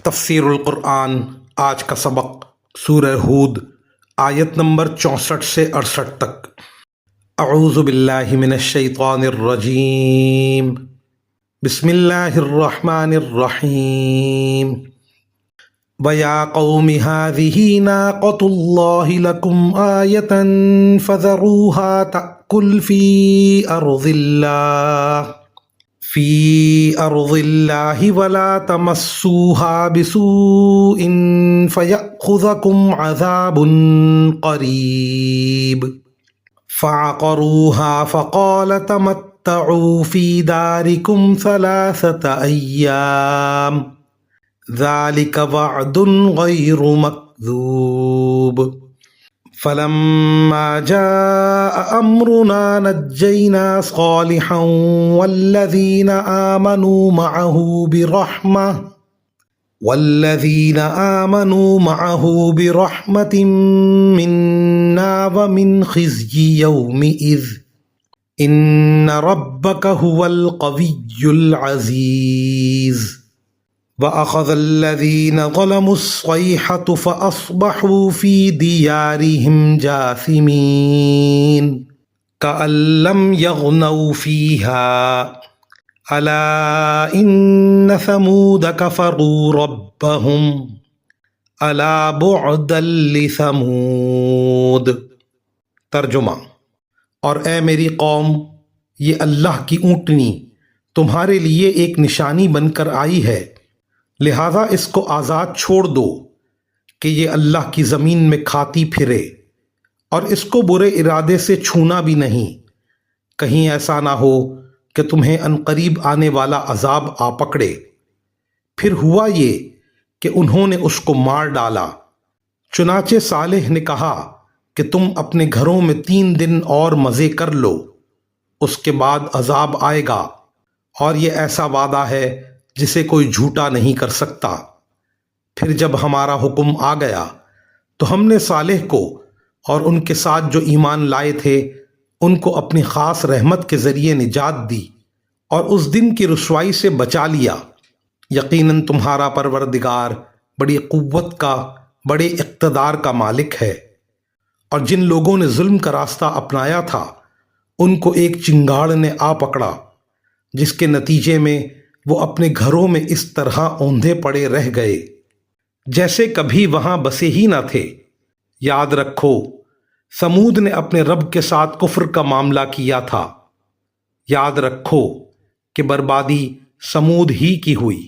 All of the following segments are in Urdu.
تفسیر القرآن آج کا سبق سورہ ہود آیت نمبر 64 سے 68 تک۔ اعوذ باللہ من الشیطان الرجیم، بسم اللہ الرحمن الرحیم۔ وَيَا قَوْمِ هَٰذِهِ نَاقَةُ اللَّهِ لَكُمْ آیَةً فَذَرُوهَا تَأْکُلْ فِي أَرْضِ اللَّهِ وَلَا تَمَسُّوهَا بِسُوءٍ فَيَأْخُذَكُمْ عَذَابٌ قَرِيبٌ۔ فَعَقَرُوهَا فَقَالَ تَمَتَّعُوا فِي دَارِكُمْ 3 أَيَّامٍ ذَلِكَ وَعْدٌ غَيْرُ مَكْذُوبٍ۔ فَلَمَّا جَاءَ أَمْرُنَا نَجَّيْنَا صَالِحًا وَالَّذِينَ آمَنُوا مَعَهُ بِرَحْمَةٍ مِّنَّا وَمِنْ خِزْيِ يَوْمِئِذٍ إِنَّ رَبَّكَ هُوَ الْقَوِيُّ الْعَزِيزُ۔ وَأَخَذَ الَّذِينَ ظَلَمُوا الصَّيْحَةُ فَأَصْبَحُوا فِي دِيَارِهِمْ جَاثِمِينَ كَأَن لَّمْ يَغْنَوْا فِيهَا أَلَا إِنَّ ثَمُودَ كَفَرُوا رَبَّهُمْ أَلَا بُعْدًا لِّثَمُودَ۔ ترجمہ: اور اے میری قوم، یہ اللہ کی اونٹنی تمہارے لیے ایک نشانی بن کر آئی ہے، لہذا اس کو آزاد چھوڑ دو کہ یہ اللہ کی زمین میں کھاتی پھرے، اور اس کو برے ارادے سے چھونا بھی نہیں، کہیں ایسا نہ ہو کہ تمہیں عنقریب آنے والا عذاب آ پکڑے۔ پھر ہوا یہ کہ انہوں نے اس کو مار ڈالا۔ چنانچہ صالح نے کہا کہ تم اپنے گھروں میں 3 دن اور مزے کر لو، اس کے بعد عذاب آئے گا، اور یہ ایسا وعدہ ہے جسے کوئی جھوٹا نہیں کر سکتا۔ پھر جب ہمارا حکم آ گیا تو ہم نے صالح کو اور ان کے ساتھ جو ایمان لائے تھے ان کو اپنی خاص رحمت کے ذریعے نجات دی اور اس دن کی رسوائی سے بچا لیا۔ یقیناً تمہارا پروردگار بڑی قوت کا، بڑے اقتدار کا مالک ہے۔ اور جن لوگوں نے ظلم کا راستہ اپنایا تھا ان کو ایک چنگاڑ نے آ پکڑا، جس کے نتیجے میں وہ اپنے گھروں میں اس طرح اوندھے پڑے رہ گئے جیسے کبھی وہاں بسے ہی نہ تھے۔ یاد رکھو، سمود نے اپنے رب کے ساتھ کفر کا معاملہ کیا تھا۔ یاد رکھو کہ بربادی سمود ہی کی ہوئی۔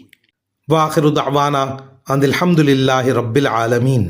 وآخر دعوانا ان الحمد للہ رب العالمین۔